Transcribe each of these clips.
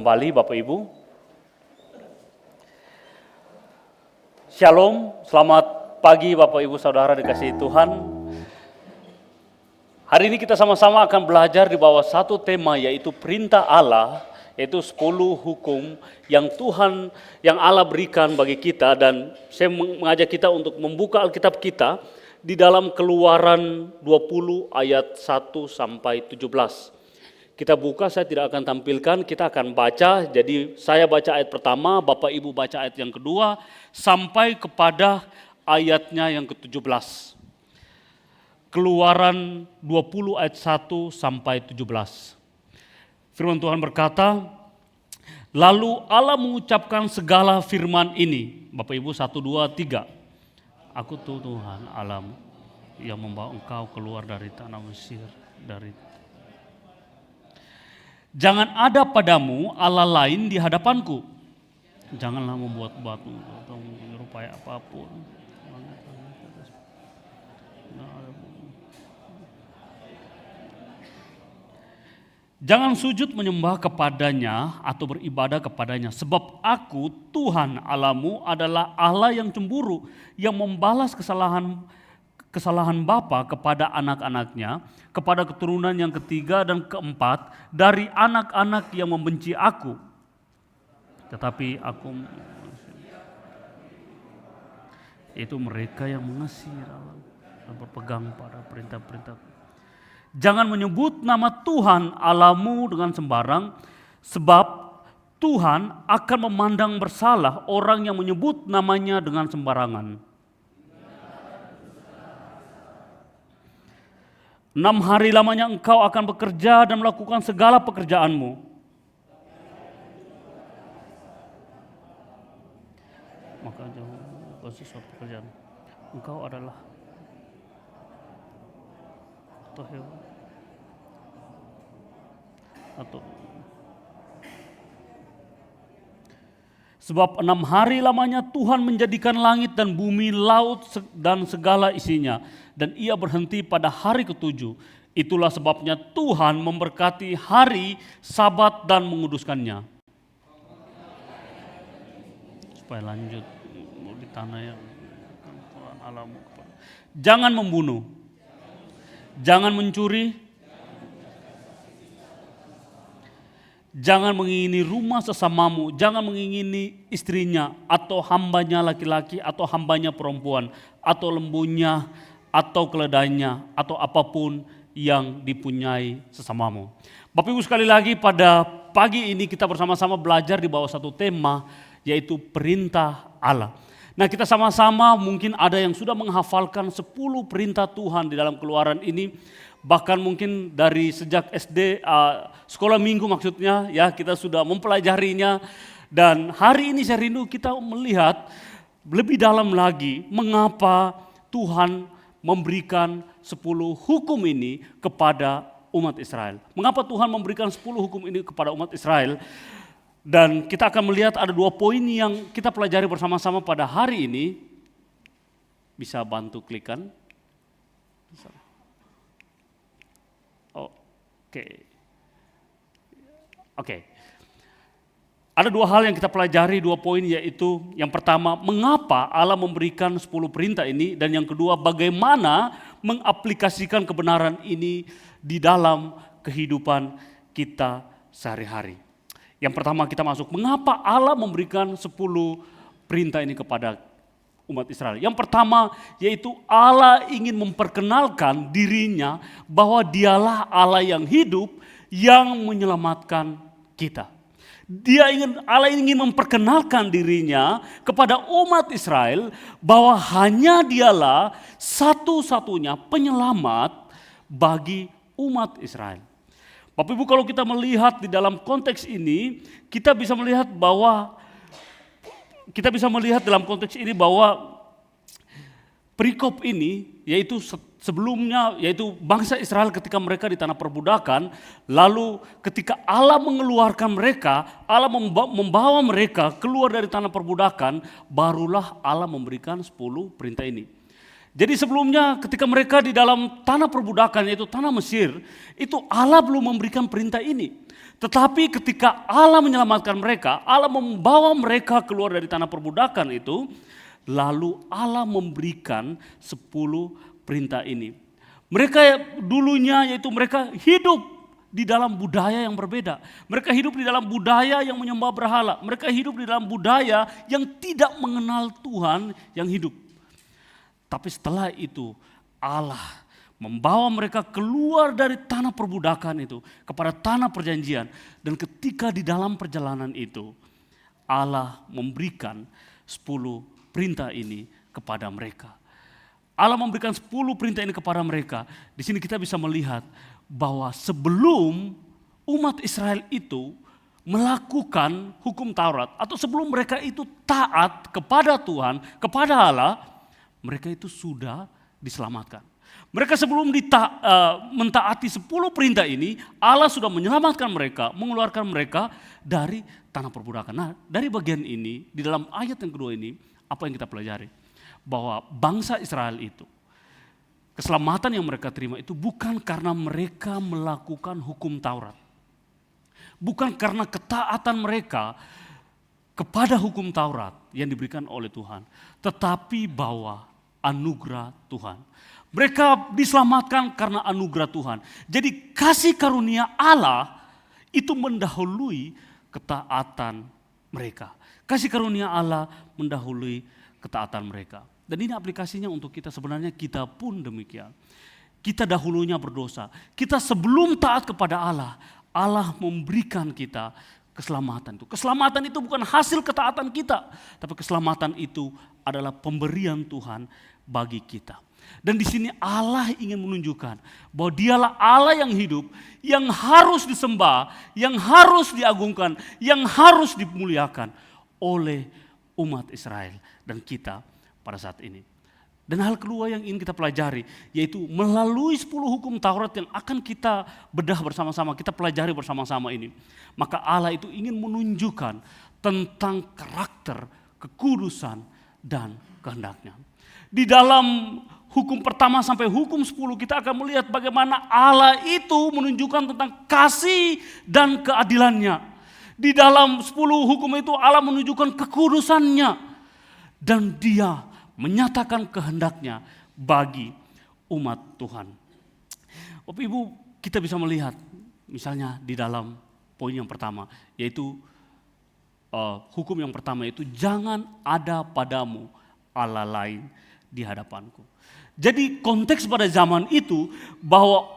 kembali Bapak Ibu. Shalom, selamat pagi Bapak Ibu Saudara dikasihi Tuhan. Hari ini kita sama-sama akan belajar di bawah satu tema, yaitu perintah Allah, yaitu 10 hukum yang Allah berikan bagi kita. Dan saya mengajak kita untuk membuka Alkitab kita di dalam Keluaran 20 ayat 1 sampai 17. Kita buka, saya tidak akan tampilkan, kita akan baca. Jadi saya baca ayat pertama, Bapak Ibu baca ayat yang kedua, sampai kepada ayatnya yang ke-17. Keluaran 20 ayat 1 sampai 17. Firman Tuhan berkata, lalu Allah mengucapkan segala firman ini. Bapak Ibu 1, 2, 3. Aku Tuhan Allahmu yang membawa engkau keluar dari tanah Mesir, jangan ada padamu Allah lain di hadapanku. Janganlah membuat-buatmu atau menyerupai apapun. Jangan sujud menyembah kepadanya atau beribadah kepadanya. Sebab aku Tuhan Allahmu adalah Allah yang cemburu, yang membalas kesalahan bapa kepada anak-anaknya, kepada keturunan yang ketiga dan keempat dari anak-anak yang membenci aku. Tetapi aku, itu mereka yang mengasihi Allah dan berpegang pada perintah-perintah. Jangan menyebut nama Tuhan Allahmu dengan sembarang, sebab Tuhan akan memandang bersalah orang yang menyebut namanya dengan sembarangan. 6 hari lamanya engkau akan bekerja dan melakukan segala pekerjaanmu. Maka jangan sesuatu pekerjaan. Engkau adalah sebab 6 hari lamanya Tuhan menjadikan langit dan bumi, laut dan segala isinya. Dan ia berhenti pada hari ke-7. Itulah sebabnya Tuhan memberkati hari Sabat dan menguduskannya. Supaya lanjut di tanah yang Tuhan Allahmu. Jangan membunuh. Jangan mencuri. Jangan mengingini rumah sesamamu, jangan mengingini istrinya, atau hambanya laki-laki, atau hambanya perempuan, atau lembunya, atau keledainya, atau apapun yang dipunyai sesamamu. Bapak Ibu sekali lagi, pada pagi ini kita bersama-sama belajar di bawah satu tema, yaitu perintah Allah. Nah, kita sama-sama mungkin ada yang sudah menghafalkan 10 perintah Tuhan di dalam Keluaran ini. Bahkan mungkin dari sejak SD, sekolah minggu maksudnya, ya kita sudah mempelajarinya. Dan hari ini saya rindu kita melihat lebih dalam lagi mengapa Tuhan memberikan 10 hukum ini kepada umat Israel. Mengapa Tuhan memberikan 10 hukum ini kepada umat Israel? Dan kita akan melihat ada 2 poin yang kita pelajari bersama-sama pada hari ini. Bisa bantu klikkan. Oke. Ada 2 hal yang kita pelajari, 2 poin, yaitu yang pertama, mengapa Allah memberikan 10 perintah ini, dan yang kedua, bagaimana mengaplikasikan kebenaran ini di dalam kehidupan kita sehari-hari. Yang pertama kita masuk, mengapa Allah memberikan 10 perintah ini kepada umat Israel. Yang pertama yaitu Allah ingin memperkenalkan dirinya bahwa dialah Allah yang hidup yang menyelamatkan kita. Allah ingin memperkenalkan dirinya kepada umat Israel bahwa hanya dialah satu-satunya penyelamat bagi umat Israel. Bapak Ibu, kalau kita melihat di dalam konteks ini, kita bisa melihat dalam konteks ini bahwa perikop ini, yaitu sebelumnya, yaitu bangsa Israel ketika mereka di tanah perbudakan, lalu ketika Allah mengeluarkan mereka, Allah membawa mereka keluar dari tanah perbudakan, barulah Allah memberikan 10 perintah ini. Jadi sebelumnya ketika mereka di dalam tanah perbudakan, yaitu tanah Mesir, itu Allah belum memberikan perintah ini. Tetapi ketika Allah menyelamatkan mereka, Allah membawa mereka keluar dari tanah perbudakan itu, lalu Allah memberikan 10 perintah ini. Mereka dulunya yaitu mereka hidup di dalam budaya yang berbeda. Mereka hidup di dalam budaya yang menyembah berhala. Mereka hidup di dalam budaya yang tidak mengenal Tuhan yang hidup. Tapi setelah itu Allah membawa mereka keluar dari tanah perbudakan itu kepada tanah perjanjian. Dan ketika di dalam perjalanan itu Allah memberikan 10 perintah ini kepada mereka. Allah memberikan 10 perintah ini kepada mereka. Di sini kita bisa melihat bahwa sebelum umat Israel itu melakukan hukum Taurat atau sebelum mereka itu taat kepada Tuhan, kepada Allah, mereka itu sudah diselamatkan. Mereka sebelum mentaati 10 perintah ini, Allah sudah menyelamatkan mereka, mengeluarkan mereka dari tanah perbudakan. Nah, dari bagian ini, di dalam ayat yang kedua ini, apa yang kita pelajari? Bahwa bangsa Israel itu, keselamatan yang mereka terima itu bukan karena mereka melakukan hukum Taurat. Bukan karena ketaatan mereka kepada hukum Taurat yang diberikan oleh Tuhan. Tetapi bahwa anugerah Tuhan. Mereka diselamatkan karena anugerah Tuhan. Jadi kasih karunia Allah itu mendahului ketaatan mereka. Kasih karunia Allah mendahului ketaatan mereka. Dan ini aplikasinya untuk kita, sebenarnya kita pun demikian. Kita dahulunya berdosa. Kita sebelum taat kepada Allah, Allah memberikan kita keselamatan itu. Keselamatan itu bukan hasil ketaatan kita, tapi keselamatan itu adalah pemberian Tuhan bagi kita. Dan di sini Allah ingin menunjukkan bahwa Dialah Allah yang hidup, yang harus disembah, yang harus diagungkan, yang harus dimuliakan oleh umat Israel dan kita pada saat ini. Dan hal kedua yang ingin kita pelajari, yaitu melalui 10 hukum Taurat yang akan kita bedah bersama-sama, kita pelajari bersama-sama ini. Maka Allah itu ingin menunjukkan tentang karakter, kekudusan, dan kehendaknya. Di dalam hukum pertama sampai hukum 10 kita akan melihat bagaimana Allah itu menunjukkan tentang kasih dan keadilannya. Di dalam 10 hukum itu Allah menunjukkan kekudusannya. Dan Dia menyatakan kehendaknya bagi umat Tuhan. Bapak Ibu, kita bisa melihat misalnya di dalam poin yang pertama, yaitu hukum yang pertama itu jangan ada padamu Allah lain di hadapanku. Jadi konteks pada zaman itu bahwa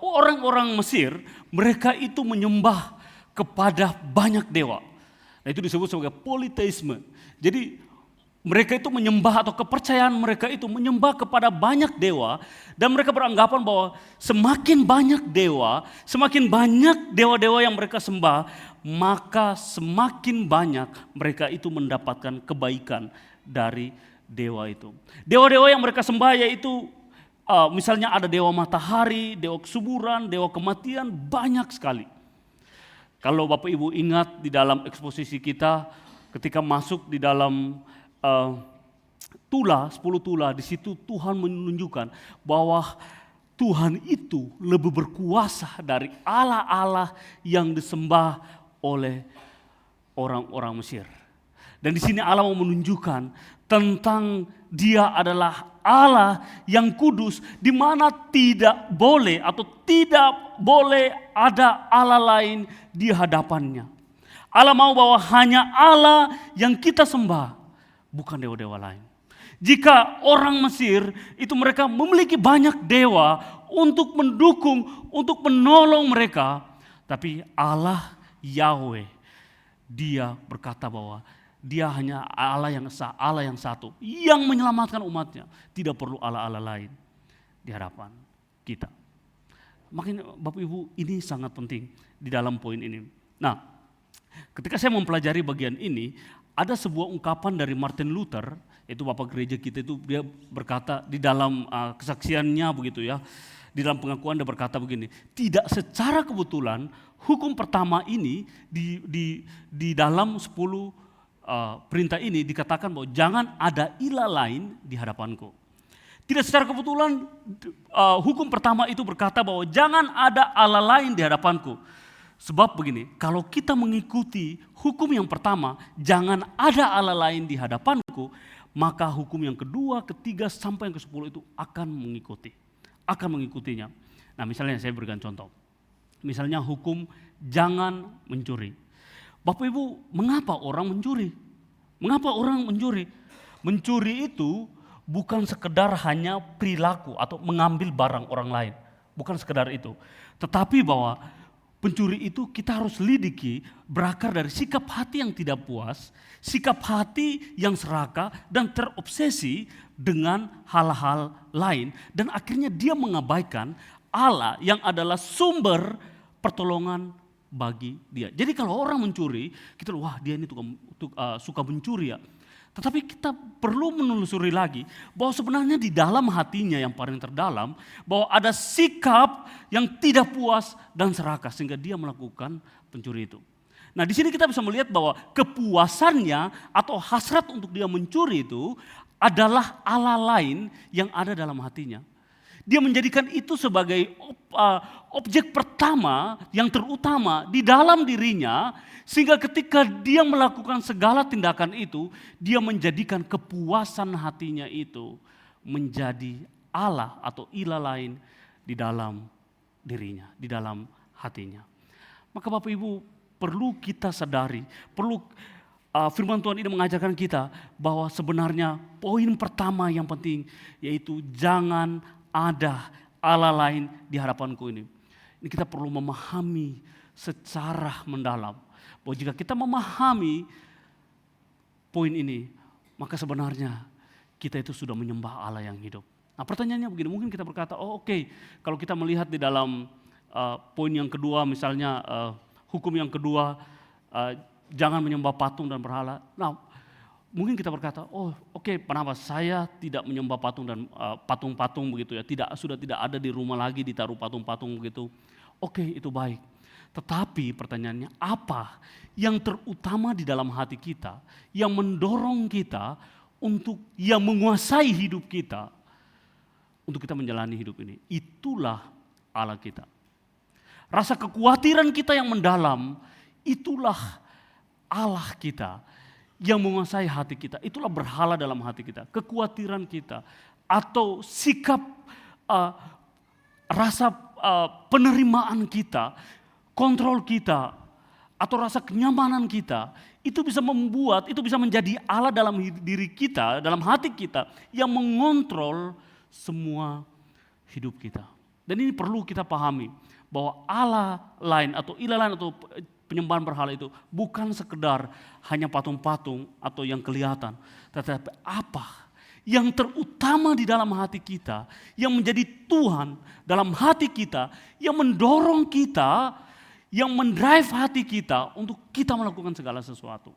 orang-orang Mesir, mereka itu menyembah kepada banyak dewa. Nah, itu disebut sebagai politeisme. Jadi mereka itu menyembah atau kepercayaan mereka itu menyembah kepada banyak dewa. Dan mereka beranggapan bahwa semakin banyak dewa yang mereka sembah, maka semakin banyak mereka itu mendapatkan kebaikan dari dewa itu. Dewa-dewa yang mereka sembah yaitu misalnya ada dewa matahari, dewa kesuburan, dewa kematian, banyak sekali. Kalau Bapak Ibu ingat di dalam eksposisi kita ketika masuk di dalam 10 tula, di situ Tuhan menunjukkan bahwa Tuhan itu lebih berkuasa dari Allah-Allah yang disembah oleh orang-orang Mesir. Dan di sini Allah mau menunjukkan tentang Dia adalah Allah yang kudus, di mana tidak boleh ada Allah lain di hadapannya. Allah mau bahwa hanya Allah yang kita sembah, bukan dewa-dewa lain. Jika orang Mesir itu mereka memiliki banyak dewa untuk mendukung, untuk menolong mereka, tapi Allah Yahweh, Dia berkata bahwa Dia hanya Allah yang esa, Allah yang satu, yang menyelamatkan umatnya. Tidak perlu Allah-Allah lain di hadapan kita. Makanya Bapak Ibu, ini sangat penting di dalam poin ini. Nah, ketika saya mempelajari bagian ini, ada sebuah ungkapan dari Martin Luther, itu Bapak gereja kita itu, dia berkata di dalam kesaksiannya begitu ya, di dalam pengakuan dia berkata begini, tidak secara kebetulan hukum pertama ini di dalam 10 perintah ini dikatakan bahwa jangan ada ilah lain di hadapanku. Tidak secara kebetulan hukum pertama itu berkata bahwa jangan ada Allah lain di hadapanku. Sebab begini, kalau kita mengikuti hukum yang pertama, jangan ada Allah lain di hadapanku, maka hukum yang kedua, ketiga, sampai yang ke-10 itu akan mengikutinya. Nah, misalnya saya berikan contoh. Misalnya hukum jangan mencuri. Bapak Ibu, mengapa orang mencuri? Mengapa orang mencuri? Mencuri itu bukan sekedar hanya perilaku atau mengambil barang orang lain. Bukan sekedar itu. Tetapi bahwa pencuri itu kita harus lidiki berakar dari sikap hati yang tidak puas, sikap hati yang serakah dan terobsesi dengan hal-hal lain. Dan akhirnya dia mengabaikan Allah yang adalah sumber pertolongan bagi dia. Jadi kalau orang mencuri, kita wah dia ini suka mencuri ya. Tetapi kita perlu menelusuri lagi bahwa sebenarnya di dalam hatinya yang paling terdalam bahwa ada sikap yang tidak puas dan serakah sehingga dia melakukan pencuri itu. Nah, di sini kita bisa melihat bahwa kepuasannya atau hasrat untuk dia mencuri itu adalah Allah lain yang ada dalam hatinya. Dia menjadikan itu sebagai objek pertama yang terutama di dalam dirinya, sehingga ketika dia melakukan segala tindakan itu, dia menjadikan kepuasan hatinya itu menjadi Allah atau ilah lain di dalam dirinya, di dalam hatinya. Maka Bapak Ibu perlu kita sadari, firman Tuhan ini mengajarkan kita bahwa sebenarnya poin pertama yang penting yaitu jangan ada Allah lain di hadapanku ini. Ini kita perlu memahami secara mendalam. Bahwa jika kita memahami poin ini, maka sebenarnya kita itu sudah menyembah Allah yang hidup. Nah, pertanyaannya begini, mungkin kita berkata, oke, kalau kita melihat di dalam poin yang kedua, misalnya hukum yang kedua, jangan menyembah patung dan berhala. Nah, mungkin kita berkata, oke, kenapa saya tidak menyembah patung dan patung-patung begitu ya, sudah tidak ada di rumah lagi ditaruh patung-patung begitu. Oke, itu baik. Tetapi pertanyaannya apa yang terutama di dalam hati kita, yang mendorong kita untuk yang menguasai hidup kita, untuk kita menjalani hidup ini. Itulah Allah kita. Rasa kekhawatiran kita yang mendalam, itulah Allah kita yang menguasai hati kita. Itulah berhala dalam hati kita. Kekhawatiran kita atau sikap rasa penerimaan kita, kontrol kita, atau rasa kenyamanan kita, itu bisa menjadi Allah dalam diri kita, dalam hati kita, yang mengontrol semua hidup kita. Dan ini perlu kita pahami, bahwa Allah lain atau ilah lain atau penyembahan berhala itu bukan sekedar hanya patung-patung atau yang kelihatan, tetapi apa yang terutama di dalam hati kita, yang menjadi Tuhan dalam hati kita, yang mendorong kita, yang mendrive hati kita untuk kita melakukan segala sesuatu.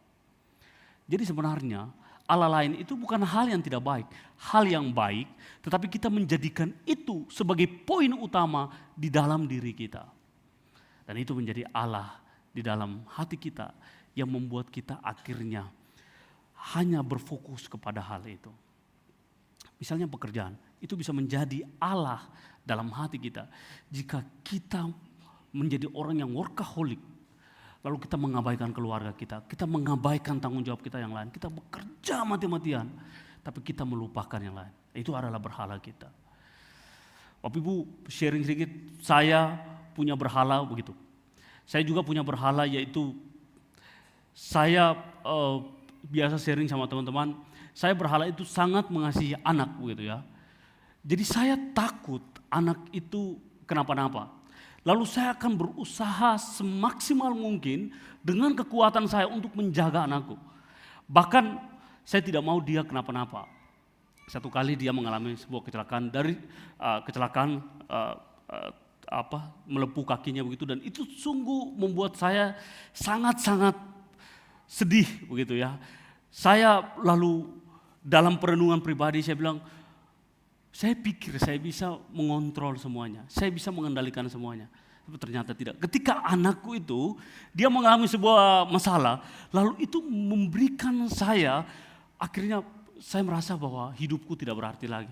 Jadi sebenarnya Allah lain itu bukan hal yang tidak baik, hal yang baik, tetapi kita menjadikan itu sebagai poin utama di dalam diri kita. Dan itu menjadi Allah di dalam hati kita yang membuat kita akhirnya hanya berfokus kepada hal itu. Misalnya pekerjaan, itu bisa menjadi Allah dalam hati kita jika kita menjadi orang yang workaholic, lalu kita mengabaikan keluarga kita mengabaikan tanggung jawab kita yang lain, kita bekerja mati-matian, tapi kita melupakan yang lain. Itu adalah berhala kita. Bapak Ibu sharing sedikit, saya punya berhala begitu. Saya juga punya berhala, yaitu saya biasa sharing sama teman-teman, saya berhala itu sangat mengasihi anak begitu ya. Jadi saya takut anak itu kenapa-napa. Lalu saya akan berusaha semaksimal mungkin dengan kekuatan saya untuk menjaga anakku. Bahkan saya tidak mau dia kenapa-napa. Satu kali dia mengalami sebuah kecelakaan, melepuh kakinya begitu, dan itu sungguh membuat saya sangat-sangat sedih begitu ya. Saya lalu dalam perenungan pribadi saya bilang, saya pikir saya bisa mengontrol semuanya, saya bisa mengendalikan semuanya. Tapi ternyata tidak. Ketika anakku itu, dia mengalami sebuah masalah, lalu itu memberikan saya, akhirnya saya merasa bahwa hidupku tidak berarti lagi.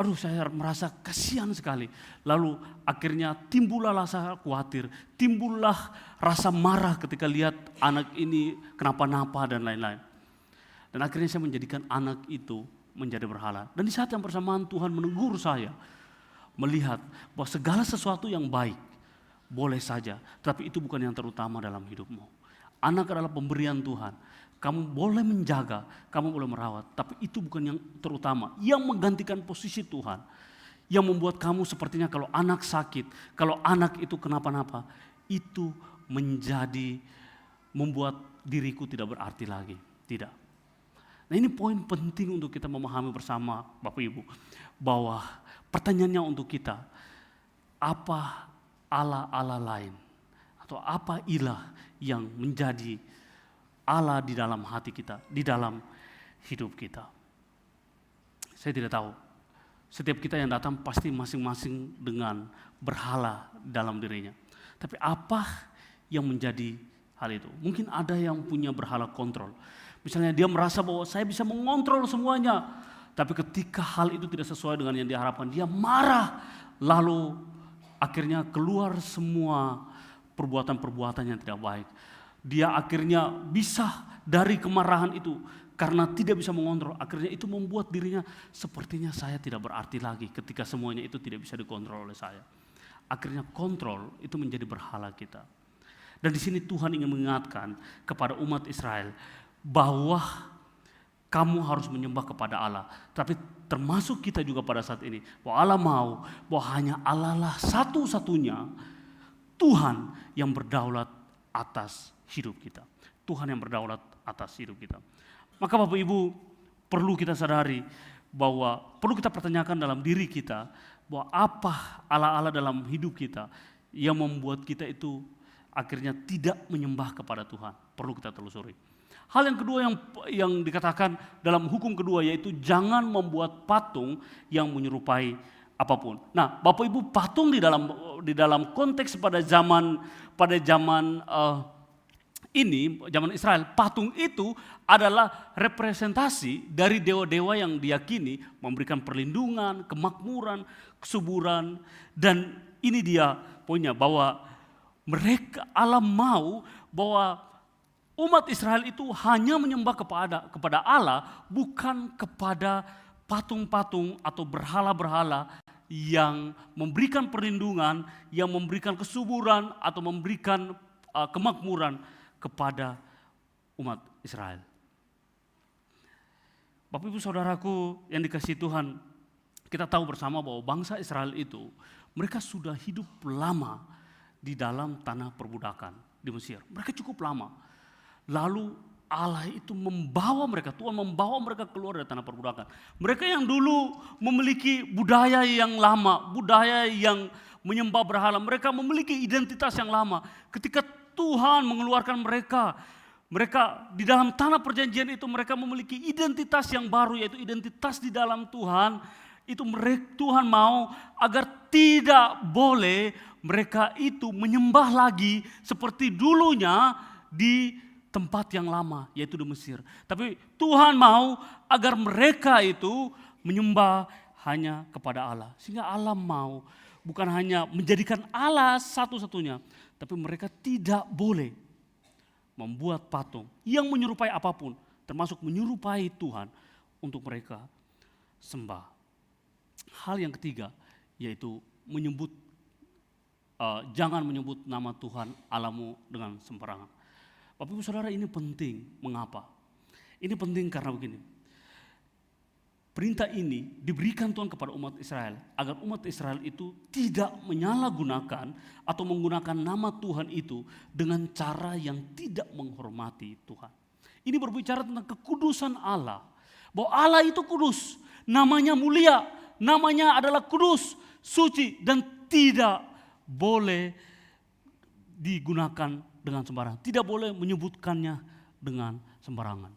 aduh saya merasa kasihan sekali. Lalu akhirnya timbullah rasa khawatir, timbullah rasa marah ketika lihat anak ini kenapa-napa dan lain-lain. Dan akhirnya saya menjadikan anak itu menjadi berhala. Dan di saat yang bersamaan Tuhan menegur saya, melihat bahwa segala sesuatu yang baik boleh saja, tapi itu bukan yang terutama dalam hidupmu. Anak adalah pemberian Tuhan. Kamu boleh menjaga, kamu boleh merawat, tapi itu bukan yang terutama. Yang menggantikan posisi Tuhan, yang membuat kamu sepertinya kalau anak sakit, kalau anak itu kenapa-napa, itu membuat diriku tidak berarti lagi. Tidak. Nah ini poin penting untuk kita memahami bersama Bapak Ibu, bahwa pertanyaannya untuk kita, apa Allah-Allah lain atau apa ilah yang menjadi Allah di dalam hati kita, di dalam hidup kita. Saya tidak tahu, setiap kita yang datang pasti masing-masing dengan berhala dalam dirinya. Tapi apa yang menjadi hal itu? Mungkin ada yang punya berhala kontrol. Misalnya dia merasa bahwa saya bisa mengontrol semuanya. Tapi ketika hal itu tidak sesuai dengan yang diharapkan, dia marah. Lalu akhirnya keluar semua perbuatan-perbuatan yang tidak baik. Dia akhirnya bisa dari kemarahan itu karena tidak bisa mengontrol. Akhirnya itu membuat dirinya sepertinya saya tidak berarti lagi ketika semuanya itu tidak bisa dikontrol oleh saya. Akhirnya kontrol itu menjadi berhala kita. Dan di sini Tuhan ingin mengingatkan kepada umat Israel bahwa kamu harus menyembah kepada Allah. Tapi termasuk kita juga pada saat ini, bahwa Allah mau bahwa hanya Allah lah satu-satunya Tuhan yang berdaulat atas hidup kita. Tuhan yang berdaulat atas hidup kita. Maka Bapak Ibu, perlu kita sadari bahwa perlu kita pertanyakan dalam diri kita bahwa apa Allah-Allah dalam hidup kita yang membuat kita itu akhirnya tidak menyembah kepada Tuhan. Perlu kita telusuri. Hal yang kedua yang dikatakan dalam hukum kedua yaitu jangan membuat patung yang menyerupai apapun. Nah, Bapak Ibu, patung di dalam konteks pada zaman zaman Israel, patung itu adalah representasi dari dewa-dewa yang diyakini memberikan perlindungan, kemakmuran, kesuburan, dan ini dia poinnya bahwa Allah mau bahwa umat Israel itu hanya menyembah kepada Allah, bukan kepada patung-patung atau berhala-berhala yang memberikan perlindungan, yang memberikan kesuburan atau memberikan kemakmuran kepada umat Israel. Bapak Ibu Saudaraku yang dikasihi Tuhan, kita tahu bersama bahwa bangsa Israel itu mereka sudah hidup lama di dalam tanah perbudakan di Mesir. Mereka cukup lama. Lalu Allah itu Tuhan membawa mereka keluar dari tanah perbudakan. Mereka yang dulu memiliki budaya yang lama, budaya yang menyembah berhala, mereka memiliki identitas yang lama. Ketika Tuhan mengeluarkan mereka di dalam tanah perjanjian itu mereka memiliki identitas yang baru, yaitu identitas di dalam Tuhan. Itu Tuhan mau agar tidak boleh mereka itu menyembah lagi seperti dulunya di tempat yang lama, yaitu di Mesir. Tapi Tuhan mau agar mereka itu menyembah hanya kepada Allah. Sehingga Allah mau bukan hanya menjadikan Allah satu-satunya, tapi mereka tidak boleh membuat patung yang menyerupai apapun, termasuk menyerupai Tuhan untuk mereka sembah. Hal yang ketiga yaitu jangan menyebut nama Tuhan Allahmu dengan sembarangan. Bapak Ibu Saudara, ini penting. Mengapa? Ini penting karena begini. Perintah ini diberikan Tuhan kepada umat Israel agar umat Israel itu tidak menyalahgunakan atau menggunakan nama Tuhan itu dengan cara yang tidak menghormati Tuhan. Ini berbicara tentang kekudusan Allah. Bahwa Allah itu kudus, namanya mulia, namanya adalah kudus, suci, dan tidak boleh digunakan dengan sembarangan. Tidak boleh menyebutkannya dengan sembarangan.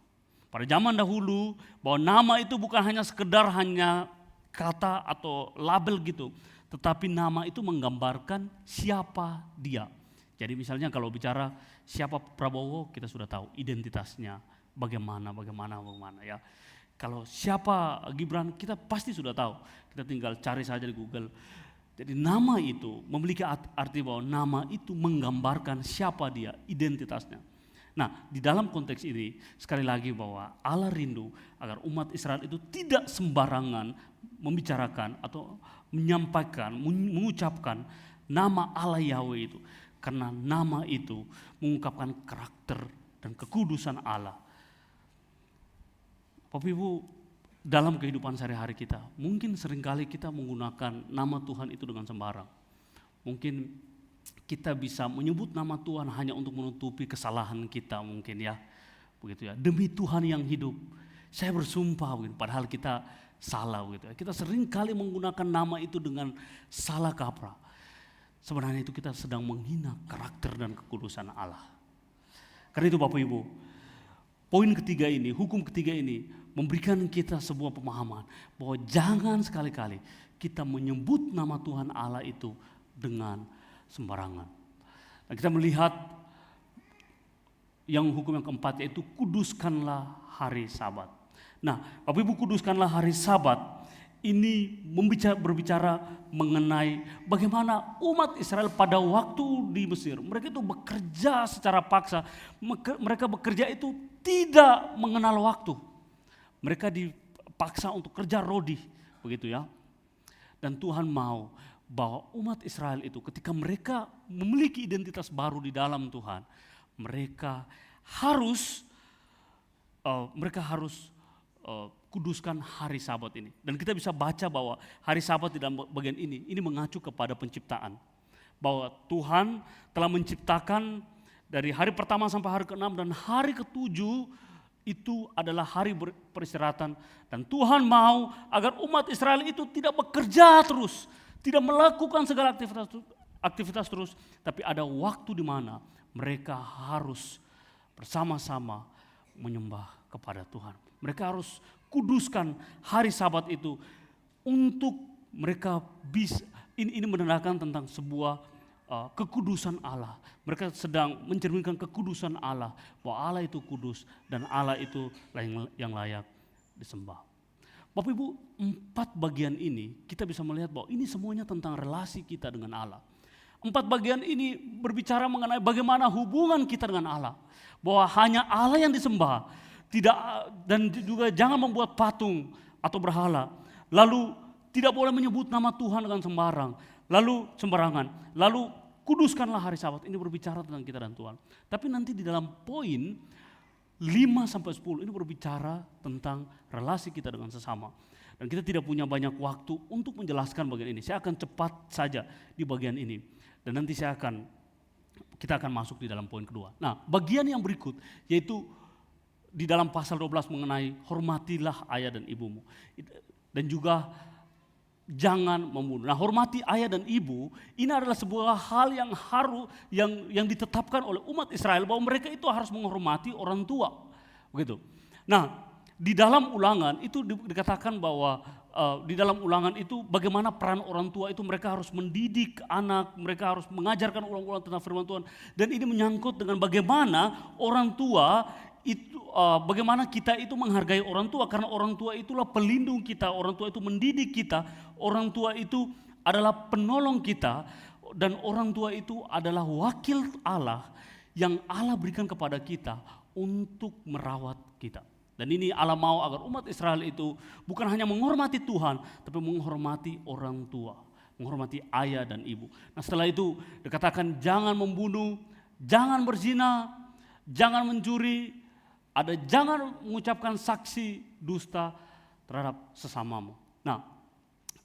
Pada zaman dahulu bahwa nama itu bukan hanya sekedar hanya kata atau label gitu, tetapi nama itu menggambarkan siapa dia. Jadi misalnya kalau bicara siapa Prabowo, kita sudah tahu identitasnya bagaimana ya. Kalau siapa Gibran kita pasti sudah tahu. Kita tinggal cari saja di Google. Jadi nama itu memiliki arti bahwa nama itu menggambarkan siapa dia, identitasnya. Nah, di dalam konteks ini sekali lagi bahwa Allah rindu agar umat Israel itu tidak sembarangan membicarakan atau menyampaikan, mengucapkan nama Allah Yahweh itu. Karena nama itu mengungkapkan karakter dan kekudusan Allah. Bapak Ibu, dalam kehidupan sehari-hari kita, mungkin seringkali kita menggunakan nama Tuhan itu dengan sembarang. Mungkin kita bisa menyebut nama Tuhan hanya untuk menutupi kesalahan kita mungkin ya. Begitu ya. Demi Tuhan yang hidup, saya bersumpah begitu, padahal kita salah begitu ya. Kita seringkali menggunakan nama itu dengan salah kaprah. Sebenarnya itu kita sedang menghina karakter dan kekudusan Allah. Karena itu Bapak Ibu, poin ketiga ini, hukum ketiga ini memberikan kita sebuah pemahaman bahwa jangan sekali-kali kita menyebut nama Tuhan Allah itu dengan sembarangan. Nah, kita melihat yang hukum yang keempat yaitu kuduskanlah hari Sabat. Nah, Bapak Ibu, kuduskanlah hari Sabat ini berbicara mengenai bagaimana umat Israel pada waktu di Mesir. Mereka itu bekerja secara paksa. Mereka bekerja itu tidak mengenal waktu. Mereka dipaksa untuk kerja rodi, begitu ya. Dan Tuhan mau bahwa umat Israel itu ketika mereka memiliki identitas baru di dalam Tuhan, mereka harus kuduskan hari Sabat ini. Dan kita bisa baca bahwa hari Sabat di dalam bagian ini mengacu kepada penciptaan. Bahwa Tuhan telah menciptakan dari hari pertama sampai hari ke-6 dan hari ke-7 itu adalah hari peristirahatan. Dan Tuhan mau agar umat Israel itu tidak bekerja terus, tidak melakukan segala aktivitas terus, tapi ada waktu di mana mereka harus bersama-sama menyembah kepada Tuhan. Mereka harus kuduskan hari Sabat itu untuk mereka bisa, ini menandakan tentang sebuah kekudusan Allah. Mereka sedang mencerminkan kekudusan Allah, bahwa Allah itu kudus dan Allah itu yang layak disembah. Bapak Ibu, 4 bagian ini kita bisa melihat bahwa ini semuanya tentang relasi kita dengan Allah. 4 bagian ini berbicara mengenai bagaimana hubungan kita dengan Allah. Bahwa hanya Allah yang disembah, tidak, dan juga jangan membuat patung atau berhala. Lalu tidak boleh menyebut nama Tuhan dengan sembarangan. Lalu kuduskanlah hari Sabat. Ini berbicara tentang kita dan Tuhan. Tapi nanti di dalam poin 5-10 ini berbicara tentang relasi kita dengan sesama. Dan kita tidak punya banyak waktu untuk menjelaskan bagian ini. Saya akan cepat saja di bagian ini. Dan nanti kita akan masuk di dalam poin kedua. Nah, bagian yang berikut yaitu di dalam pasal 12 mengenai hormatilah ayah dan ibumu. Dan juga jangan membunuh. Nah, hormati ayah dan ibu ini adalah sebuah hal yang ditetapkan oleh umat Israel bahwa mereka itu harus menghormati orang tua. Begitu. Nah, di dalam Ulangan itu dikatakan bahwa di dalam Ulangan itu bagaimana peran orang tua itu mereka harus mendidik anak, mereka harus mengajarkan ulang-ulang tentang firman Tuhan, dan ini menyangkut dengan bagaimana orang tua itu bagaimana kita itu menghargai orang tua, karena orang tua itulah pelindung kita, orang tua itu mendidik kita, orang tua itu adalah penolong kita, dan orang tua itu adalah wakil Allah yang Allah berikan kepada kita untuk merawat kita. Dan ini Allah mau agar umat Israel itu bukan hanya menghormati Tuhan, tapi menghormati orang tua, menghormati ayah dan ibu. Nah, setelah itu dikatakan jangan membunuh, jangan berzina, jangan mencuri, jangan mengucapkan saksi dusta terhadap sesamamu. Nah,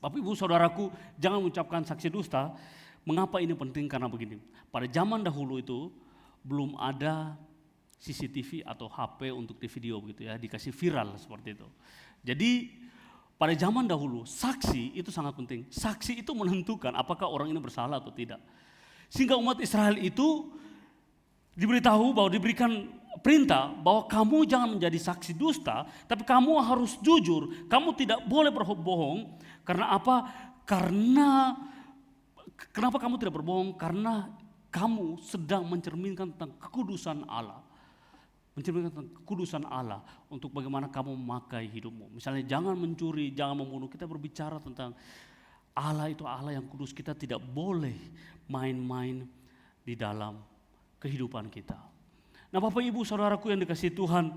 Bapak Ibu Saudaraku, jangan mengucapkan saksi dusta. Mengapa ini penting? Karena begini, pada zaman dahulu itu belum ada CCTV atau HP untuk di video begitu ya, dikasih viral seperti itu. Jadi pada zaman dahulu saksi itu sangat penting. Saksi itu menentukan apakah orang ini bersalah atau tidak. Sehingga umat Israel itu diberitahu bahwa diberikan perintah bahwa kamu jangan menjadi saksi dusta, tapi kamu harus jujur. Kamu tidak boleh berbohong. Karena apa? Kenapa kamu tidak berbohong? Karena kamu sedang mencerminkan tentang kekudusan Allah. mencerminkan tentang kekudusan Allah untuk bagaimana kamu memakai hidupmu. Misalnya jangan mencuri, jangan membunuh. Kita berbicara tentang Allah itu Allah yang kudus. Kita tidak boleh main-main di dalam kehidupan kita. Nah Bapak Ibu Saudaraku yang dikasihi Tuhan,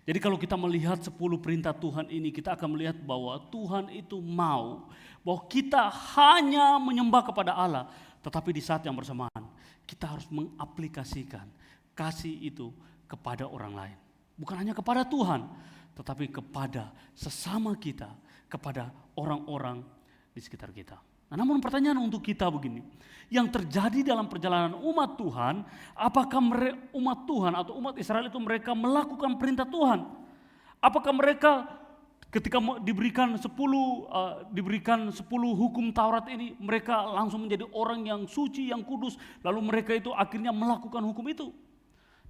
jadi kalau kita melihat 10 perintah Tuhan ini, kita akan melihat bahwa Tuhan itu mau bahwa kita hanya menyembah kepada Allah, tetapi di saat yang bersamaan kita harus mengaplikasikan kasih itu kepada orang lain. Bukan hanya kepada Tuhan, tetapi kepada sesama kita, kepada orang-orang di sekitar kita. Nah, namun pertanyaan untuk kita begini, yang terjadi dalam perjalanan umat Tuhan, apakah umat Tuhan atau umat Israel itu mereka melakukan perintah Tuhan? Apakah mereka ketika diberikan 10 hukum Taurat ini, mereka langsung menjadi orang yang suci, yang kudus, lalu mereka itu akhirnya melakukan hukum itu?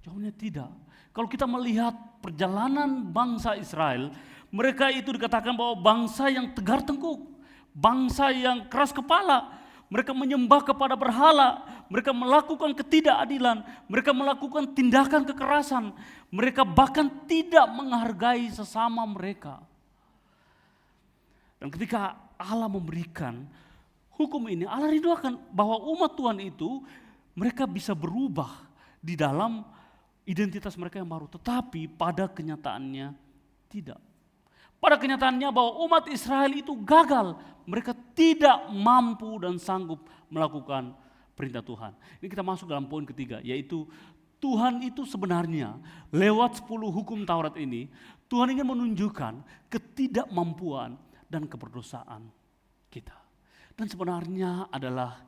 Jawabnya tidak. Kalau kita melihat perjalanan bangsa Israel, mereka itu dikatakan bahwa bangsa yang tegar tengkuk, bangsa yang keras kepala. Mereka menyembah kepada berhala, mereka melakukan ketidakadilan, mereka melakukan tindakan kekerasan, mereka bahkan tidak menghargai sesama mereka. Dan ketika Allah memberikan hukum ini, Allah ridhokan bahwa umat Tuhan itu mereka bisa berubah di dalam identitas mereka yang baru, tetapi pada kenyataannya tidak. Pada kenyataannya bahwa umat Israel itu gagal, mereka tidak mampu dan sanggup melakukan perintah Tuhan. Ini kita masuk dalam poin ketiga, yaitu Tuhan itu sebenarnya lewat 10 hukum Taurat ini, Tuhan ingin menunjukkan ketidakmampuan dan keberdosaan kita. Dan sebenarnya adalah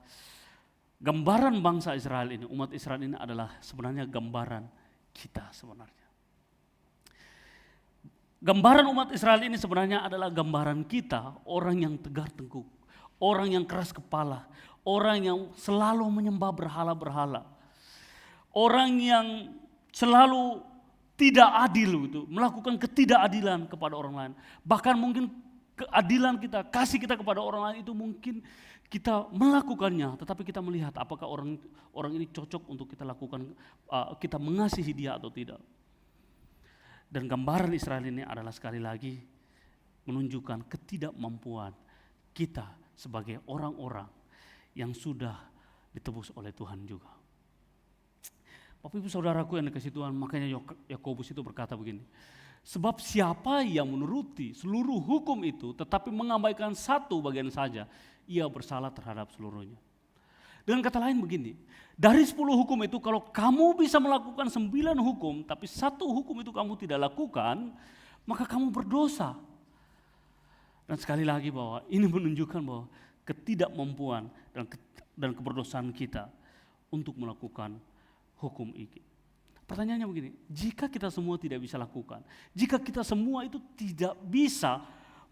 gambaran bangsa Israel ini, umat Israel ini adalah sebenarnya gambaran kita sebenarnya. Gambaran umat Israel ini sebenarnya adalah gambaran kita, orang yang tegar tengkuk, orang yang keras kepala, orang yang selalu menyembah berhala-berhala, orang yang selalu tidak adil gitu, melakukan ketidakadilan kepada orang lain. Bahkan mungkin keadilan kita, kasih kita kepada orang lain itu mungkin kita melakukannya, tetapi kita melihat apakah orang ini cocok untuk kita lakukan, kita mengasihi dia atau tidak. Dan gambaran Israel ini adalah sekali lagi menunjukkan ketidakmampuan kita sebagai orang-orang yang sudah ditebus oleh Tuhan juga. Bapak Ibu Saudaraku yang dikasihi Tuhan, makanya Yakobus itu berkata begini, sebab siapa yang menuruti seluruh hukum itu tetapi mengabaikan satu bagian saja, ia bersalah terhadap seluruhnya. Dengan kata lain begini, dari 10 hukum itu kalau kamu bisa melakukan 9 hukum, tapi satu hukum itu kamu tidak lakukan, maka kamu berdosa. Dan sekali lagi bahwa ini menunjukkan bahwa ketidakmampuan dan keberdosaan kita untuk melakukan hukum ini. Pertanyaannya begini, jika kita semua tidak bisa lakukan, jika kita semua itu tidak bisa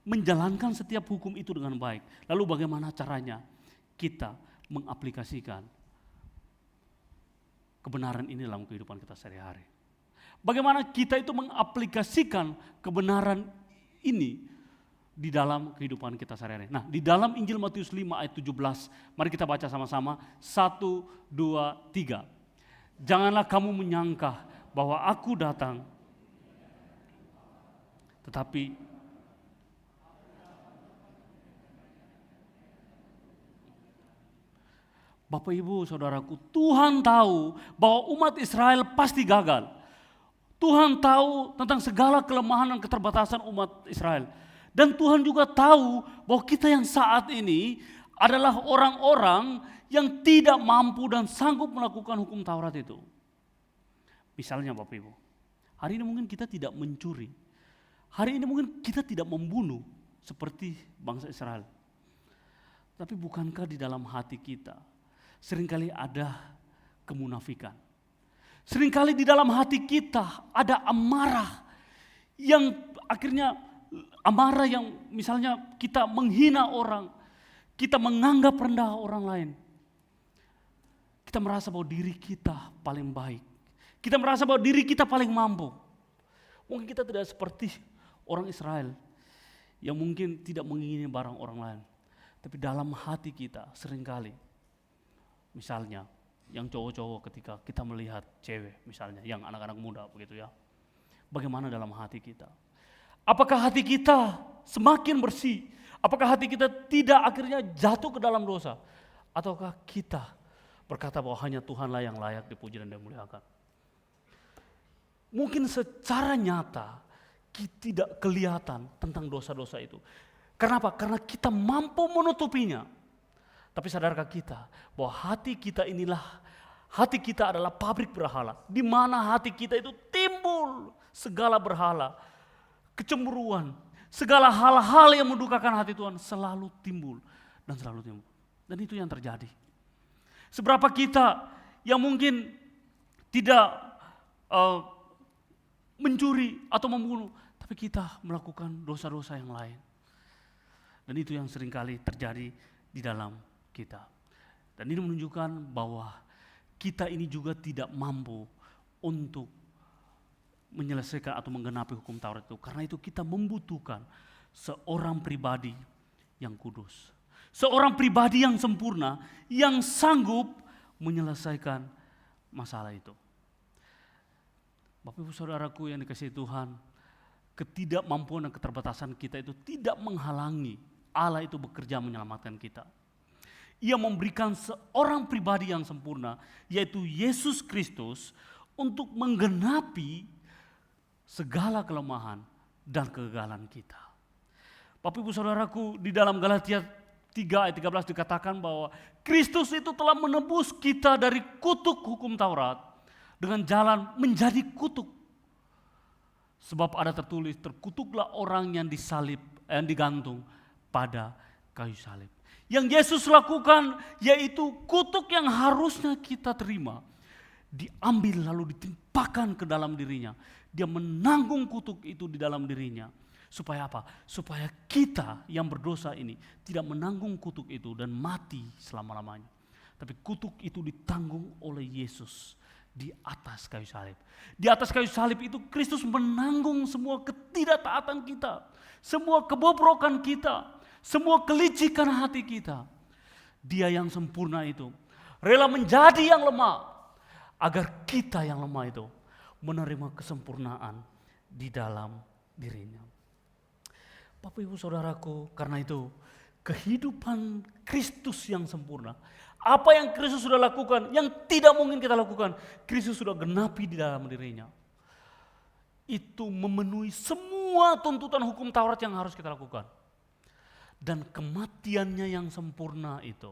menjalankan setiap hukum itu dengan baik, lalu bagaimana caranya kita mengaplikasikan kebenaran ini dalam kehidupan kita sehari-hari? Bagaimana kita itu mengaplikasikan kebenaran ini di dalam kehidupan kita sehari-hari? Nah, di dalam Injil Matius 5 ayat 17, mari kita baca sama-sama, 1, 2, 3. Janganlah kamu menyangka bahwa aku datang, tetapi Bapak Ibu Saudaraku, Tuhan tahu bahwa umat Israel pasti gagal. Tuhan tahu tentang segala kelemahan dan keterbatasan umat Israel. Dan Tuhan juga tahu bahwa kita yang saat ini adalah orang-orang yang tidak mampu dan sanggup melakukan hukum Taurat itu. Misalnya Bapak Ibu, hari ini mungkin kita tidak mencuri. Hari ini mungkin kita tidak membunuh seperti bangsa Israel. Tapi bukankah di dalam hati kita seringkali ada kemunafikan? Seringkali di dalam hati kita ada amarah yang akhirnya amarah yang misalnya kita menghina orang, kita menganggap rendah orang lain. Kita merasa bahwa diri kita paling baik. Kita merasa bahwa diri kita paling mampu. Mungkin kita tidak seperti orang Israel yang mungkin tidak mengingini barang orang lain. Tapi dalam hati kita seringkali, misalnya yang cowok-cowok ketika kita melihat cewek misalnya, yang anak-anak muda begitu ya. Bagaimana dalam hati kita? Apakah hati kita semakin bersih? Apakah hati kita tidak akhirnya jatuh ke dalam dosa? Ataukah kita berkata bahwa hanya Tuhanlah yang layak dipuji dan dimuliakan? Mungkin secara nyata tidak kelihatan tentang dosa-dosa itu. Kenapa? Karena kita mampu menutupinya. Tapi sadarkah kita bahwa hati kita adalah pabrik berhala, di mana hati kita itu timbul segala berhala, kecemburuan, segala hal-hal yang mendukakan hati Tuhan selalu timbul dan selalu timbul. Dan itu yang terjadi. Seberapa kita yang mungkin tidak mencuri atau membunuh, tapi kita melakukan dosa-dosa yang lain. Dan itu yang seringkali terjadi di dalam kita. Dan ini menunjukkan bahwa kita ini juga tidak mampu untuk menyelesaikan atau menggenapi hukum Taurat itu. Karena itu kita membutuhkan seorang pribadi yang kudus. Seorang pribadi yang sempurna, yang sanggup menyelesaikan masalah itu. Bapak Ibu Saudaraku yang dikasihi Tuhan, ketidakmampuan dan keterbatasan kita itu tidak menghalangi Allah itu bekerja menyelamatkan kita. Ia memberikan seorang pribadi yang sempurna, yaitu Yesus Kristus, untuk menggenapi segala kelemahan dan kegagalan kita. Bapak Ibu Saudaraku, di dalam Galatia 3 ayat 13 dikatakan bahwa Kristus itu telah menebus kita dari kutuk hukum Taurat dengan jalan menjadi kutuk. Sebab ada tertulis, terkutuklah orang yang digantung pada kayu salib. Yang Yesus lakukan yaitu kutuk yang harusnya kita terima, diambil lalu ditimpakan ke dalam dirinya. Dia menanggung kutuk itu di dalam dirinya. Supaya apa? Supaya kita yang berdosa ini tidak menanggung kutuk itu dan mati selama-lamanya. Tapi kutuk itu ditanggung oleh Yesus di atas kayu salib. Di atas kayu salib itu Kristus menanggung semua ketidaktaatan kita, semua kebobrokan kita, semua kelicikan hati kita. Dia yang sempurna itu rela menjadi yang lemah agar kita yang lemah itu menerima kesempurnaan di dalam dirinya. Bapak Ibu Saudaraku, karena itu kehidupan Kristus yang sempurna, apa yang Kristus sudah lakukan, yang tidak mungkin kita lakukan, Kristus sudah genapi di dalam dirinya. Itu memenuhi semua tuntutan hukum Taurat yang harus kita lakukan. Dan kematiannya yang sempurna itu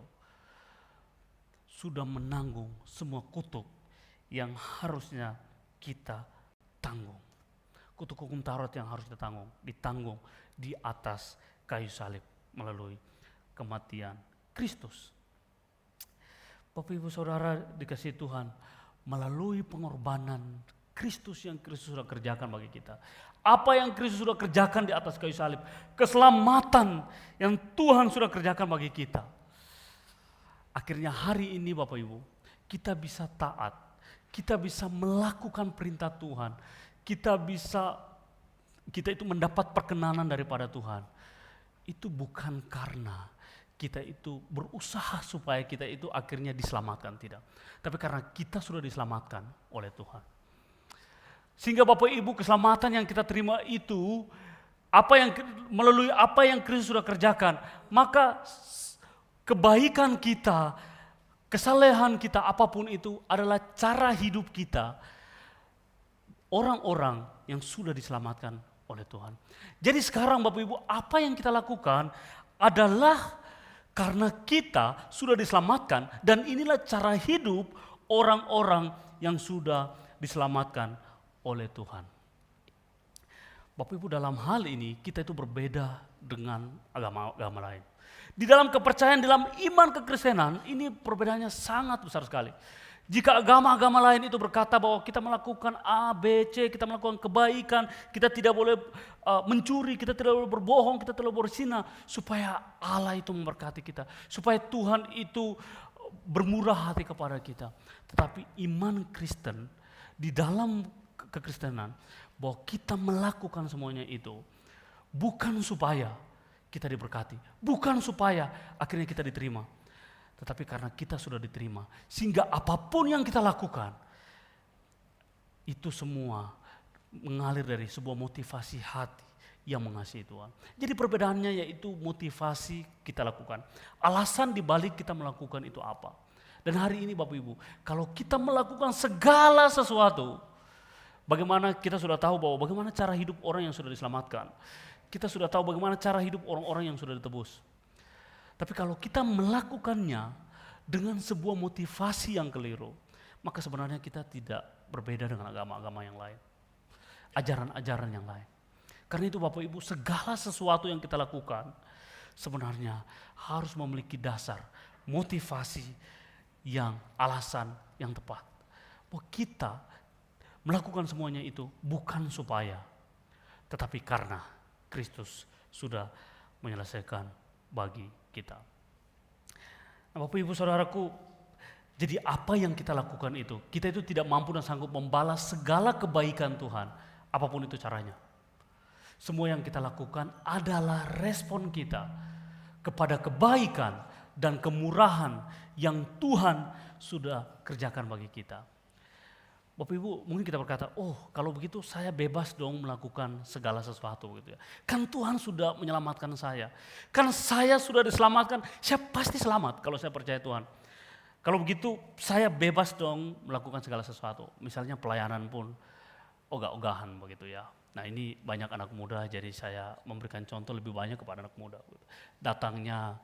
sudah menanggung semua kutuk yang harusnya kita tanggung. Kutuk hukum Taurat yang harus kita ditanggung di atas kayu salib melalui kematian Kristus. Bapak Ibu Saudara dikasihi Tuhan, melalui pengorbanan Kristus yang Kristus sudah kerjakan bagi kita. Apa yang Kristus sudah kerjakan di atas kayu salib, keselamatan yang Tuhan sudah kerjakan bagi kita. Akhirnya hari ini Bapak Ibu, kita bisa taat, kita bisa melakukan perintah Tuhan, kita itu mendapat perkenanan daripada Tuhan. Itu bukan karena kita itu berusaha supaya kita itu akhirnya diselamatkan, tidak. Tapi karena kita sudah diselamatkan oleh Tuhan. Sehingga Bapak Ibu, keselamatan yang kita terima itu melalui apa yang Kristus sudah kerjakan, maka kebaikan kita, kesalehan kita apapun itu adalah cara hidup kita orang-orang yang sudah diselamatkan oleh Tuhan. Jadi sekarang Bapak Ibu, apa yang kita lakukan adalah karena kita sudah diselamatkan, dan inilah cara hidup orang-orang yang sudah diselamatkan oleh Tuhan. Bapak Ibu, dalam hal ini kita itu berbeda dengan agama-agama lain. Di dalam kepercayaan, dalam iman kekristenan, ini perbedaannya sangat besar sekali. Jika agama-agama lain itu berkata bahwa kita melakukan A, B, C, kita melakukan kebaikan, kita tidak boleh mencuri, kita tidak boleh berbohong, kita tidak boleh berzina, supaya Allah itu memberkati kita, supaya Tuhan itu bermurah hati kepada kita. Tetapi iman Kristen di dalam kekristenan, bahwa kita melakukan semuanya itu bukan supaya kita diberkati, bukan supaya akhirnya kita diterima, Tetapi karena kita sudah diterima, sehingga apapun yang kita lakukan, itu semua mengalir dari sebuah motivasi hati yang mengasihi Tuhan. Jadi perbedaannya yaitu motivasi kita lakukan. Alasan dibalik kita melakukan itu apa. Dan hari ini Bapak Ibu, kalau kita melakukan segala sesuatu, bagaimana kita sudah tahu bahwa bagaimana cara hidup orang yang sudah diselamatkan. Kita sudah tahu bagaimana cara hidup orang-orang yang sudah ditebus. Tapi kalau kita melakukannya dengan sebuah motivasi yang keliru, maka sebenarnya kita tidak berbeda dengan agama-agama yang lain. Ajaran-ajaran yang lain. Karena itu Bapak Ibu, segala sesuatu yang kita lakukan sebenarnya harus memiliki dasar, motivasi yang alasan yang tepat. Bahwa kita melakukan semuanya itu bukan supaya, tetapi karena Kristus sudah menyelesaikan bagi kita. Nah, Bapak Ibu Saudaraku, jadi apa yang kita lakukan itu? Kita itu tidak mampu dan sanggup membalas segala kebaikan Tuhan, apapun itu caranya. Semua yang kita lakukan adalah respon kita kepada kebaikan dan kemurahan yang Tuhan sudah kerjakan bagi kita. Bapak Ibu mungkin kita berkata, oh kalau begitu saya bebas dong melakukan segala sesuatu gitu ya. Kan Tuhan sudah menyelamatkan saya. Kan saya sudah diselamatkan, saya pasti selamat kalau saya percaya Tuhan. Kalau begitu saya bebas dong melakukan segala sesuatu. Misalnya pelayanan pun ogah-ogahan begitu ya. Nah ini banyak anak muda, jadi saya memberikan contoh lebih banyak kepada anak muda. Datangnya,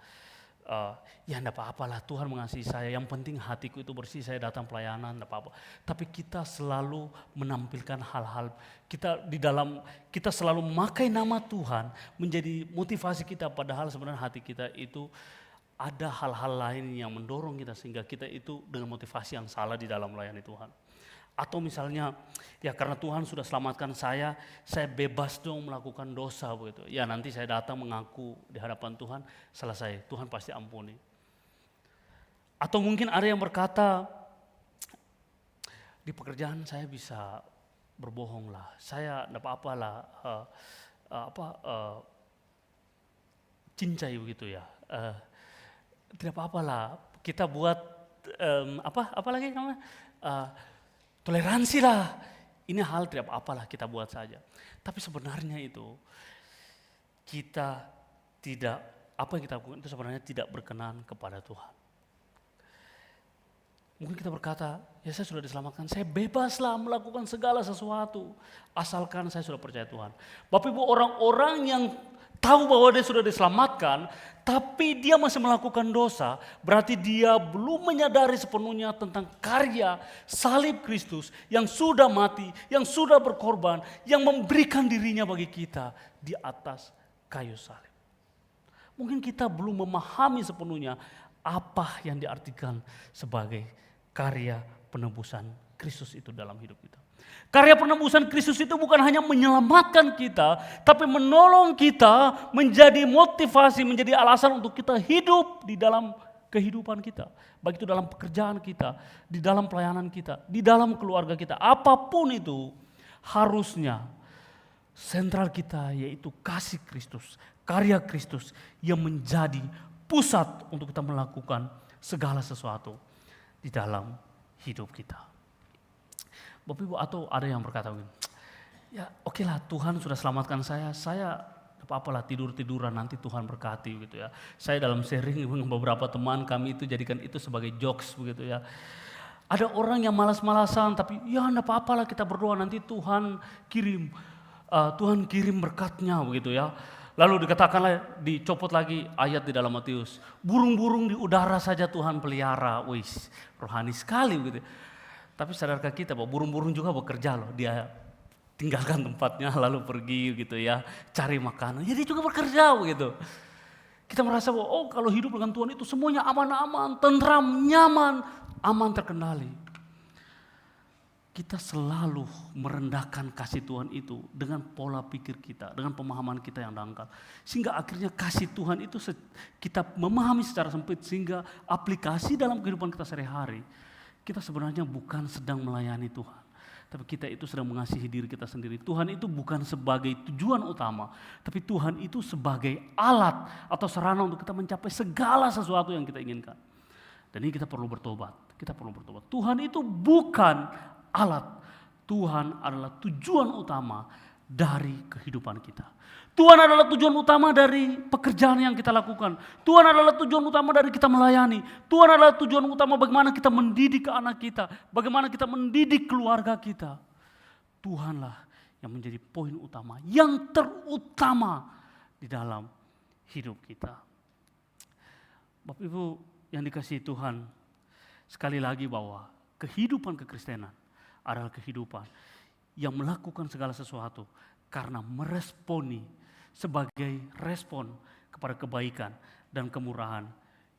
ya enggak apa-apa lah, Tuhan mengasihi saya, yang penting hatiku itu bersih, saya datang pelayanan, enggak apa-apa. Tapi kita selalu menampilkan hal-hal, kita selalu memakai nama Tuhan menjadi motivasi kita, padahal sebenarnya hati kita itu ada hal-hal lain yang mendorong kita sehingga kita itu dengan motivasi yang salah di dalam melayani Tuhan. Atau misalnya, ya karena Tuhan sudah selamatkan saya bebas dong melakukan dosa begitu. Ya nanti saya datang mengaku di hadapan Tuhan, selesai, Tuhan pasti ampuni. Atau mungkin ada yang berkata, di pekerjaan saya bisa berbohong lah, saya enggak apa-apa lah, cincai begitu ya. Tidak apa-apa lah, kita buat apa lagi namanya? Toleransi lah, ini hal tidak apa-apalah kita buat saja. Tapi sebenarnya itu kita tidak, apa yang kita lakukan itu sebenarnya tidak berkenan kepada Tuhan. Mungkin kita berkata, ya saya sudah diselamatkan, saya bebaslah melakukan segala sesuatu asalkan saya sudah percaya Tuhan. Bapak Ibu, orang-orang yang tahu bahwa dia sudah diselamatkan, tapi dia masih melakukan dosa, berarti dia belum menyadari sepenuhnya tentang karya salib Kristus yang sudah mati, yang sudah berkorban, yang memberikan dirinya bagi kita di atas kayu salib. Mungkin kita belum memahami sepenuhnya apa yang diartikan sebagai karya penebusan Kristus itu dalam hidup kita. Karya penebusan Kristus itu bukan hanya menyelamatkan kita, tapi menolong kita menjadi motivasi, menjadi alasan untuk kita hidup di dalam kehidupan kita. Baik itu dalam pekerjaan kita, di dalam pelayanan kita, di dalam keluarga kita. Apapun itu harusnya sentral kita yaitu kasih Kristus, karya Kristus yang menjadi pusat untuk kita melakukan segala sesuatu di dalam hidup kita. Bapak Ibu, atau ada yang berkata begini, ya oke lah Tuhan sudah selamatkan saya apa-apalah tidur-tiduran nanti Tuhan berkati gitu ya. Saya dalam sharing dengan beberapa teman kami itu jadikan itu sebagai jokes begitu ya. Ada orang yang malas-malasan tapi ya enggak apa-apalah kita berdoa nanti Tuhan kirim berkatnya begitu ya. Lalu dikatakanlah, dicopot lagi ayat di dalam Matius, burung-burung di udara saja Tuhan pelihara. Wis, rohani sekali begitu. Tapi sadarkah kita bahwa burung-burung juga bekerja loh, dia tinggalkan tempatnya lalu pergi gitu ya, cari makanan. Jadi juga bekerja begitu. Kita merasa bahwa oh kalau hidup dengan Tuhan itu semuanya aman-aman, tentram, nyaman, aman terkendali. Kita selalu merendahkan kasih Tuhan itu dengan pola pikir kita, dengan pemahaman kita yang dangkal. Sehingga akhirnya kasih Tuhan itu kita memahami secara sempit sehingga aplikasi dalam kehidupan kita sehari-hari. Kita sebenarnya bukan sedang melayani Tuhan, tapi kita itu sedang mengasihi diri kita sendiri. Tuhan itu bukan sebagai tujuan utama, tapi Tuhan itu sebagai alat atau sarana untuk kita mencapai segala sesuatu yang kita inginkan. Dan ini kita perlu bertobat. Kita perlu bertobat. Tuhan itu bukan alat. Tuhan adalah tujuan utama dari kehidupan kita. Tuhan adalah tujuan utama dari pekerjaan yang kita lakukan. Tuhan adalah tujuan utama dari kita melayani. Tuhan adalah tujuan utama bagaimana kita mendidik anak kita. Bagaimana kita mendidik keluarga kita. Tuhanlah yang menjadi poin utama, yang terutama di dalam hidup kita. Bapak Ibu yang dikasihi Tuhan, sekali lagi bahwa kehidupan kekristenan adalah kehidupan yang melakukan segala sesuatu karena meresponi sebagai respon kepada kebaikan dan kemurahan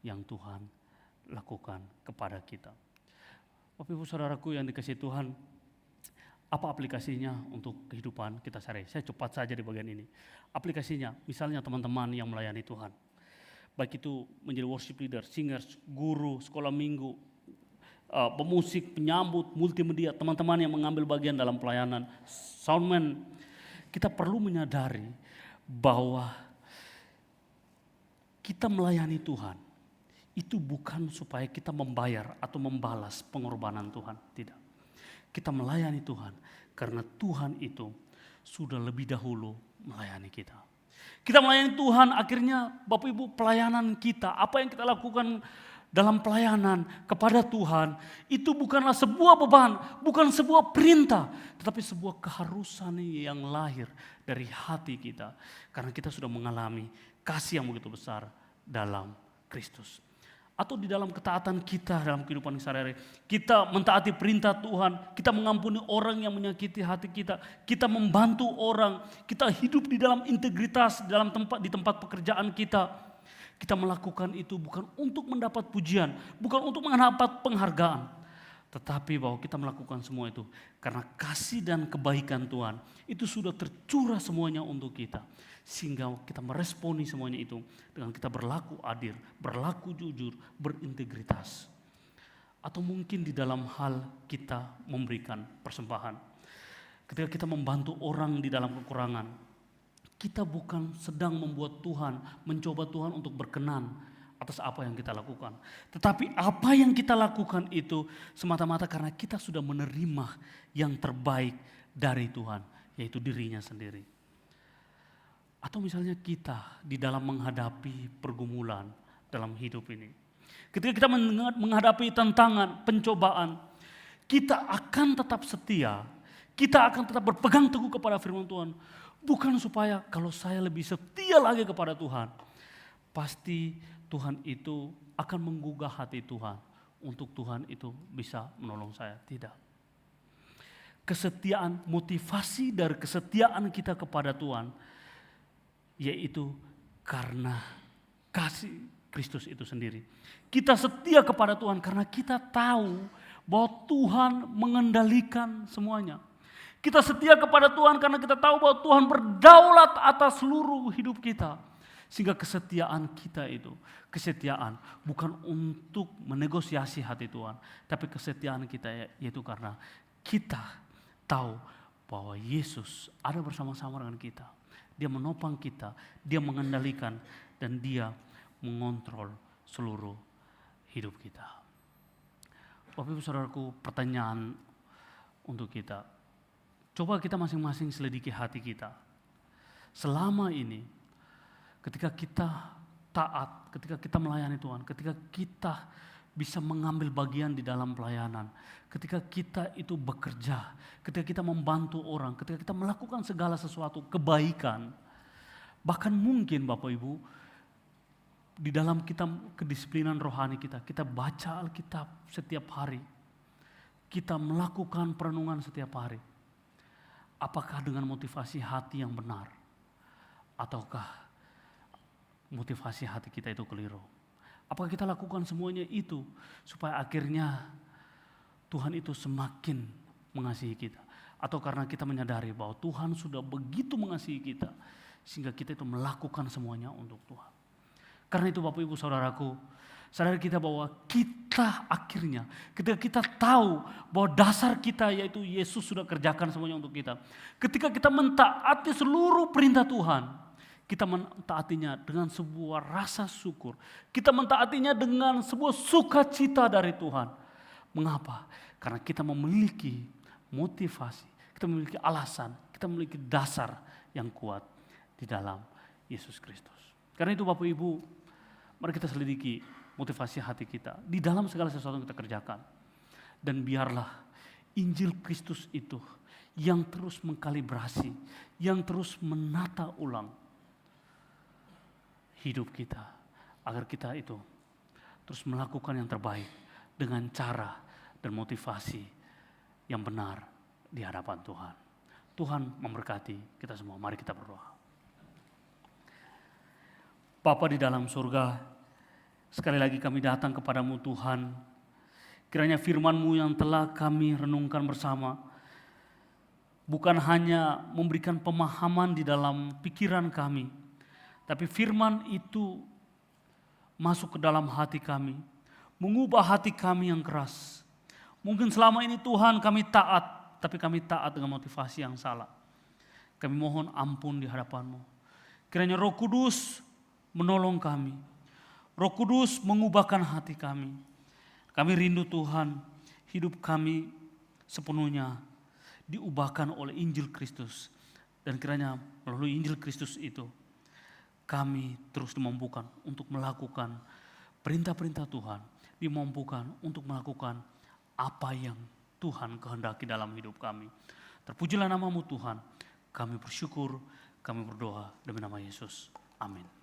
yang Tuhan lakukan kepada kita. Bapak Ibu Saudaraku yang dikasihi Tuhan, apa aplikasinya untuk kehidupan kita sehari-hari? Saya cepat saja di bagian ini. Aplikasinya, misalnya teman-teman yang melayani Tuhan. Baik itu menjadi worship leader, singers, guru, sekolah minggu, pemusik, penyambut, multimedia, teman-teman yang mengambil bagian dalam pelayanan, soundman. Kita perlu menyadari bahwa kita melayani Tuhan itu bukan supaya kita membayar atau membalas pengorbanan Tuhan, tidak. Kita melayani Tuhan karena Tuhan itu sudah lebih dahulu melayani kita. Kita melayani Tuhan, akhirnya Bapak Ibu pelayanan kita, apa yang kita lakukan dalam pelayanan kepada Tuhan itu bukanlah sebuah beban, bukan sebuah perintah, tetapi sebuah keharusan yang lahir dari hati kita. Karena kita sudah mengalami kasih yang begitu besar dalam Kristus. Atau di dalam ketaatan kita dalam kehidupan sehari-hari. Kita mentaati perintah Tuhan, kita mengampuni orang yang menyakiti hati kita, kita membantu orang, kita hidup di dalam integritas di tempat pekerjaan kita. Kita melakukan itu bukan untuk mendapat pujian, bukan untuk mendapat penghargaan, tetapi bahwa kita melakukan semua itu karena kasih dan kebaikan Tuhan itu sudah tercurah semuanya untuk kita. Sehingga kita meresponi semuanya itu dengan kita berlaku adil, berlaku jujur, berintegritas. Atau mungkin di dalam hal kita memberikan persembahan. Ketika kita membantu orang di dalam kekurangan, kita bukan sedang membuat Tuhan, mencoba Tuhan untuk berkenan atas apa yang kita lakukan. Tetapi apa yang kita lakukan itu semata-mata karena kita sudah menerima yang terbaik dari Tuhan, yaitu dirinya sendiri. Atau misalnya kita di dalam menghadapi pergumulan dalam hidup ini. Ketika kita menghadapi tantangan, pencobaan, kita akan tetap setia. Kita akan tetap berpegang teguh kepada firman Tuhan. Bukan supaya kalau saya lebih setia lagi kepada Tuhan, pasti Tuhan itu akan menggugah hati Tuhan. Untuk Tuhan itu bisa menolong saya. Tidak. Kesetiaan, motivasi dari kesetiaan kita kepada Tuhan, yaitu karena kasih Kristus itu sendiri. Kita setia kepada Tuhan karena kita tahu bahwa Tuhan mengendalikan semuanya. Kita setia kepada Tuhan karena kita tahu bahwa Tuhan berdaulat atas seluruh hidup kita. Sehingga kesetiaan kita itu, kesetiaan bukan untuk menegosiasi hati Tuhan. Tapi kesetiaan kita yaitu karena kita tahu bahwa Yesus ada bersama-sama dengan kita. Dia menopang kita, dia mengendalikan, dan dia mengontrol seluruh hidup kita. Bapak Ibu Saudaraku, pertanyaan untuk kita. Coba kita masing-masing selidiki hati kita. Selama ini, ketika kita taat, ketika kita melayani Tuhan, ketika kita bisa mengambil bagian di dalam pelayanan, ketika kita itu bekerja, ketika kita membantu orang, ketika kita melakukan segala sesuatu kebaikan, bahkan mungkin Bapak Ibu di dalam kita kedisiplinan rohani kita baca Alkitab setiap hari, kita melakukan perenungan setiap hari. Apakah dengan motivasi hati yang benar, ataukah motivasi hati kita itu keliru? Apakah kita lakukan semuanya itu supaya akhirnya Tuhan itu semakin mengasihi kita? Atau karena kita menyadari bahwa Tuhan sudah begitu mengasihi kita sehingga kita itu melakukan semuanya untuk Tuhan. Karena itu Bapak Ibu Saudaraku, sadar kita bahwa kita akhirnya ketika kita tahu bahwa dasar kita yaitu Yesus sudah kerjakan semuanya untuk kita. Ketika kita mentaati seluruh perintah Tuhan, Kita mentaatinya dengan sebuah rasa syukur. Kita mentaatinya dengan sebuah sukacita dari Tuhan. Mengapa? Karena kita memiliki motivasi, kita memiliki alasan, kita memiliki dasar yang kuat di dalam Yesus Kristus. Karena itu Bapak Ibu, mari kita selidiki motivasi hati kita di dalam segala sesuatu yang kita kerjakan. Dan biarlah Injil Kristus itu yang terus mengkalibrasi, yang terus menata ulang hidup kita, agar kita itu terus melakukan yang terbaik dengan cara dan motivasi yang benar di hadapan Tuhan. Tuhan memberkati kita semua. Mari kita berdoa. Bapa di dalam surga, sekali lagi kami datang kepadamu Tuhan. Kiranya firman-Mu yang telah kami renungkan bersama bukan hanya memberikan pemahaman di dalam pikiran kami, tapi firman itu masuk ke dalam hati kami, mengubah hati kami yang keras. Mungkin selama ini Tuhan kami taat, tapi kami taat dengan motivasi yang salah. Kami mohon ampun di hadapan-Mu. Kiranya Roh Kudus menolong kami. Roh Kudus mengubahkan hati kami. Kami rindu Tuhan, hidup kami sepenuhnya diubahkan oleh Injil Kristus. Dan kiranya melalui Injil Kristus itu, kami terus dimampukan untuk melakukan perintah-perintah Tuhan, dimampukan untuk melakukan apa yang Tuhan kehendaki dalam hidup kami. Terpujilah nama-Mu Tuhan, kami bersyukur, kami berdoa demi nama Yesus. Amin.